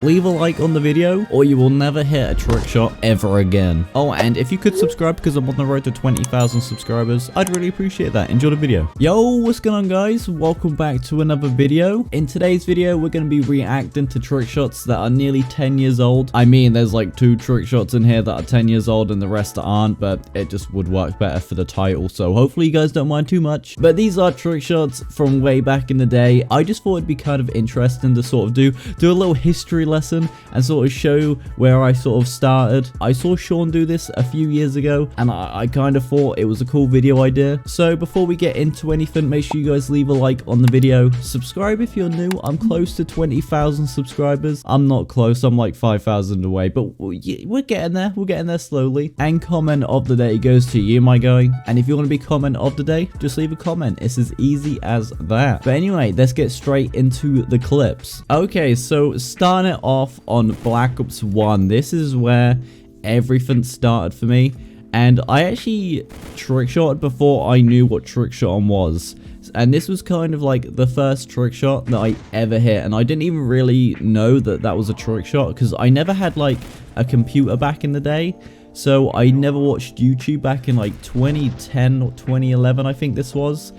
leave a like on the video or you will never hit a trick shot ever again. Oh, and if you could subscribe because I'm on the road to 20,000 subscribers, I'd really appreciate that. Enjoy the video. Yo, what's going on, guys? Welcome back to another video. In today's video, we're going to be reacting to trick shots that are nearly 10 years old. I mean, there's like 2 trick shots in here that are 10 years old and the rest aren't, but it just would work better for the title, so hopefully you guys don't mind too much. But these are trick shots from way back in the day. I just thought it'd be kind of interesting to sort of do a little history lesson and sort of show where I sort of started. I saw Sean do this a few years ago and I kind of thought it was a cool video idea. So before we get into anything, make sure you guys leave a like on the video. Subscribe if you're new. I'm close to 20,000 subscribers. I'm not close. I'm like 5,000 away, but we're getting there. We're getting there slowly. And comment of the day goes to you, my guy. And if you want to be comment of the day, just leave a comment. It's as easy as that. But anyway, let's get straight into the clips. Okay, so starting it off on Black Ops 1, this is where everything started for me, and I actually trickshotted before I knew what trickshotting was, and this was kind of like the first trick shot that I ever hit, and I didn't even really know that that was a trick shot because I never had like a computer back in the day. So I never watched YouTube back in like 2010 or 2011, I think this was.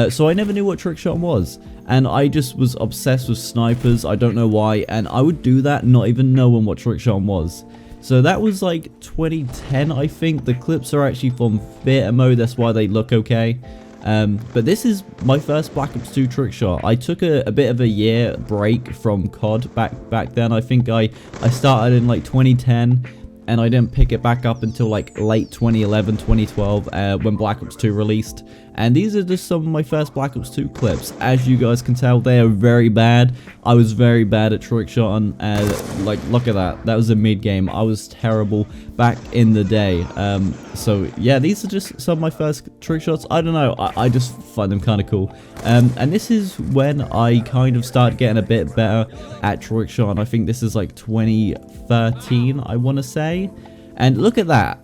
So I never knew what trickshot was, and I just was obsessed with snipers. I don't know why, and I would do that not even knowing what trickshot was. So that was like 2010, I think. The clips are actually from theater mode, that's why they look okay. But this is my first Black Ops 2 trick shot. I took a bit of a year break from COD back then. I think I started in like 2010. And I didn't pick it back up until like late 2011, 2012, when Black Ops 2 released. And these are just some of my first Black Ops 2 clips. As you guys can tell, they are very bad. I was very bad at trickshotting. Like, look at that. That was a mid-game. I was terrible back in the day. So, yeah, these are just some of my first trick shots. I don't know. I just find them kind of cool. And this is when I kind of started getting a bit better at trickshotting. I think this is like 2013, I want to say. And look at that.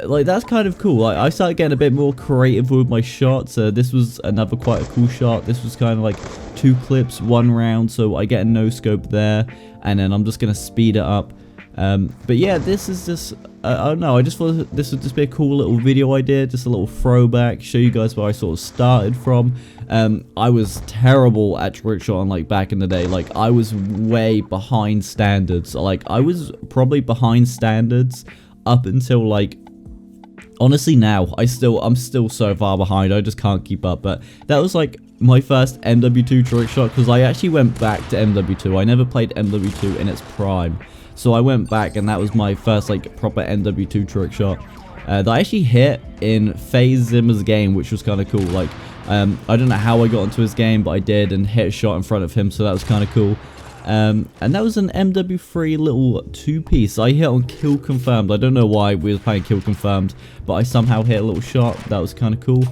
Like, that's kind of cool. I started getting a bit more creative with my shots. This was another quite a cool shot. This was kind of like 2 clips, 1 round, so I get a no scope there, and then I'm just gonna speed it up. But yeah, this is just I don't know, I just thought this would just be a cool little video idea, just a little throwback, show you guys where I sort of started from. I was terrible at trickshotting like back in the day. Like, I was way behind standards. Like, I was probably behind standards up until like, honestly, now I'm still so far behind. I just can't keep up. But that was like my first MW2 trick shot, because I actually went back to MW2. I never played MW2 in its prime, so I went back, and that was my first like proper MW2 trick shot that I actually hit in FaZe Zimmer's game, which was kind of cool. Like, I don't know how I got into his game, but I did, and hit a shot in front of him, so that was kind of cool. And that was an MW3 little 2-piece. I hit on kill confirmed. I don't know why we were playing kill confirmed, but I somehow hit a little shot. That was kind of cool.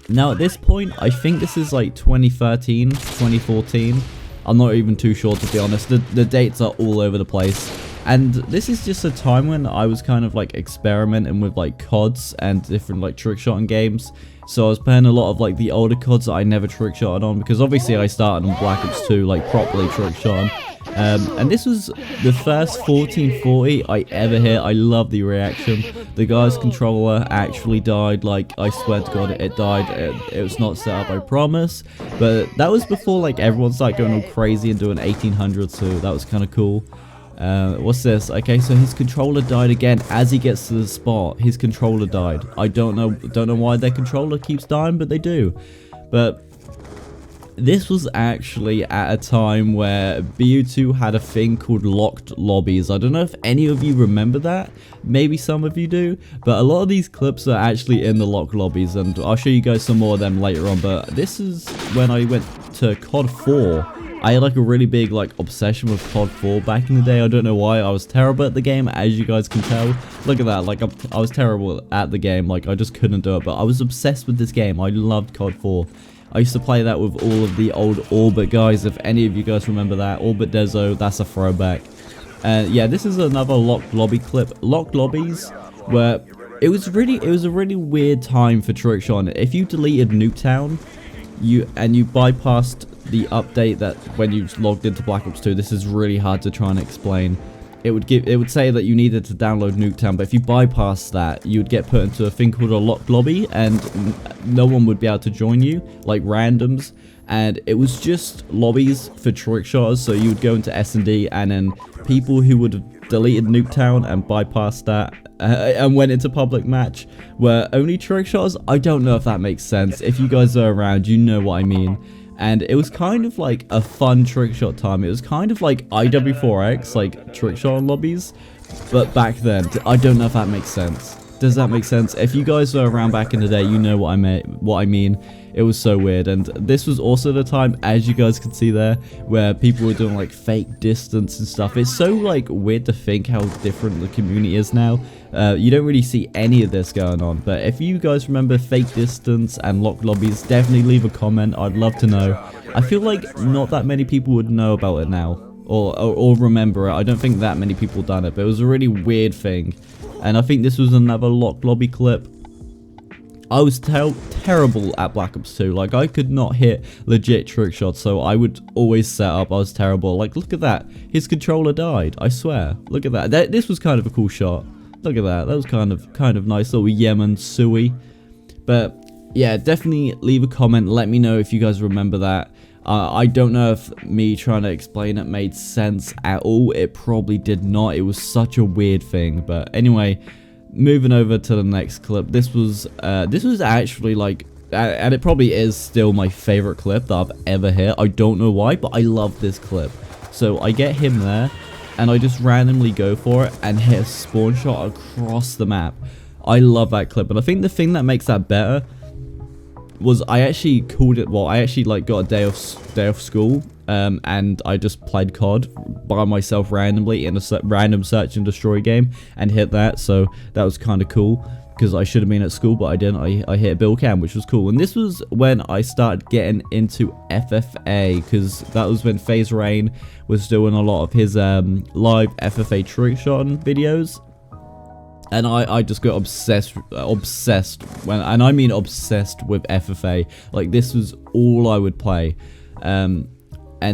Now at this point, I think this is like 2013, 2014. I'm not even too sure, to be honest. The dates are all over the place. And this is just a time when I was kind of like experimenting with like CODs and different like trickshotting games. So I was playing a lot of like the older CODs that I never trickshotted on, because obviously I started on Black Ops 2 like properly trickshotting. And this was the first 1440 I ever hit. I love the reaction. The guy's controller actually died. Like, I swear to God, it died. It was not set up, I promise. But that was before like everyone started going all crazy and doing 1800, so that was kind of cool. What's this? Okay, so his controller died again as he gets to the spot. His controller died. I don't know why their controller keeps dying, but they do. But this was actually at a time where BO2 had a thing called locked lobbies. I don't know if any of you remember that. Maybe some of you do. But a lot of these clips are actually in the locked lobbies, and I'll show you guys some more of them later on. But this is when I went to COD 4. I had like a really big like obsession with COD 4 back in the day. I don't know why. I was terrible at the game, as you guys can tell. Look at that. Like, I was terrible at the game. Like, I just couldn't do it. But I was obsessed with this game. I loved COD 4. I used to play that with all of the old Orbit guys. If any of you guys remember that, Orbit Dezoh, that's a throwback. Yeah, this is another locked lobby clip. Locked lobbies, where it was a really weird time for trickshotting. If you deleted Nuketown, you bypassed the update that when you logged into Black Ops 2, this is really hard to try and explain. It would say that you needed to download Nuketown, but if you bypass that, you would get put into a thing called a locked lobby, and no one would be able to join you, like randoms. And it was just lobbies for trickshotters, so you would go into S&D, and then people who would have deleted Nuketown and bypassed that and went into public match were only trickshotters. I don't know if that makes sense. If you guys are around, you know what I mean. And it was kind of like a fun trickshot time. It was kind of like IW4X, like trickshot lobbies, but back then. I don't know if that makes sense. Does that make sense? If you guys were around back in the day, you know what I mean. It was so weird. And this was also the time, as you guys can see there, where people were doing like fake distance and stuff. It's so like weird to think how different the community is now. You don't really see any of this going on. But if you guys remember fake distance and locked lobbies, definitely leave a comment. I'd love to know. I feel like not that many people would know about it now, or remember it. I don't think that many people done it, but it was a really weird thing. And I think this was another locked lobby clip. I was terrible at Black Ops 2. Like, I could not hit legit trick shots, so I would always set up. I was terrible. Like, look at that. His controller died. I swear. Look at that. This was kind of a cool shot. Look at that. That was kind of nice little Yemen Sui. But yeah, definitely leave a comment. Let me know if you guys remember that. I don't know if me trying to explain it made sense at all. It probably did not. It was such a weird thing. But anyway, moving over to the next clip. This was actually like, and it probably is still my favorite clip that I've ever hit. I don't know why, but I love this clip. So I get him there, and I just randomly go for it and hit a spawn shot across the map. I love that clip, and I think the thing that makes that better was I actually called it, well, I actually like got a day off school, and I just played COD by myself randomly in a random search and destroy game and hit that. So that was kind of cool, because I should have been at school, but I didn't. I hit a bill cam, which was cool. And this was when I started getting into FFA, because that was when FaZe Rain was doing a lot of his live FFA trickshotting videos. And I just got obsessed when, and I mean obsessed with FFA. Like, this was all I would play. And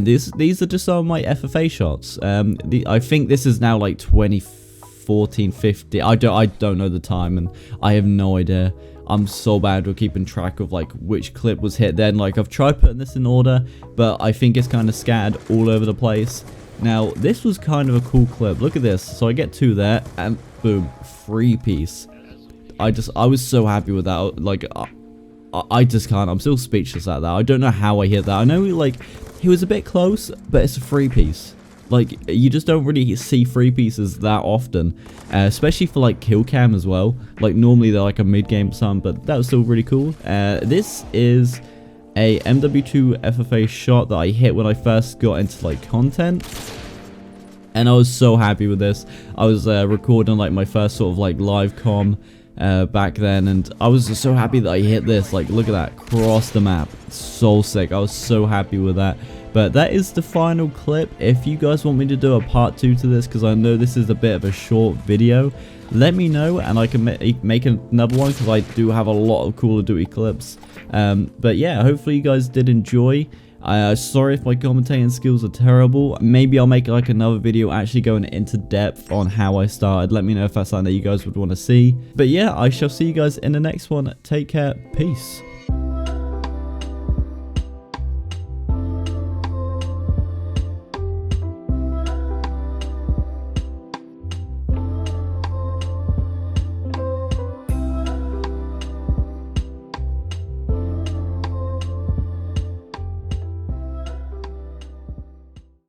these are just some of my FFA shots. I think this is now like 2014, 15. I don't know the time, and I have no idea. I'm so bad with keeping track of like which clip was hit then. Like, I've tried putting this in order, but I think it's kind of scattered all over the place. Now, this was kind of a cool clip. Look at this. So I get two there, and boom, free piece. I was so happy with that. Like, I just can't. I'm still speechless at that. I don't know how I hit that. I know he was a bit close, but it's a free piece. Like, you just don't really see free pieces that often, especially for like kill cam as well. Like, normally they're like a mid game or something, but that was still really cool. This is a MW2 FFA shot that I hit when I first got into like content, and I was so happy with this. I was recording like my first sort of like live com back then, and I was just so happy that I hit this. Like, look at that, across the map. It's so sick. I was so happy with that. But that is the final clip. If you guys want me to do a part 2 to this, because I know this is a bit of a short video, let me know and I can make another one, because I do have a lot of Call of Duty clips. But yeah, hopefully you guys did enjoy. Sorry if my commentating skills are terrible. Maybe I'll make like another video actually going into depth on how I started. Let me know if that's something that you guys would want to see. But yeah, I shall see you guys in the next one. Take care. Peace.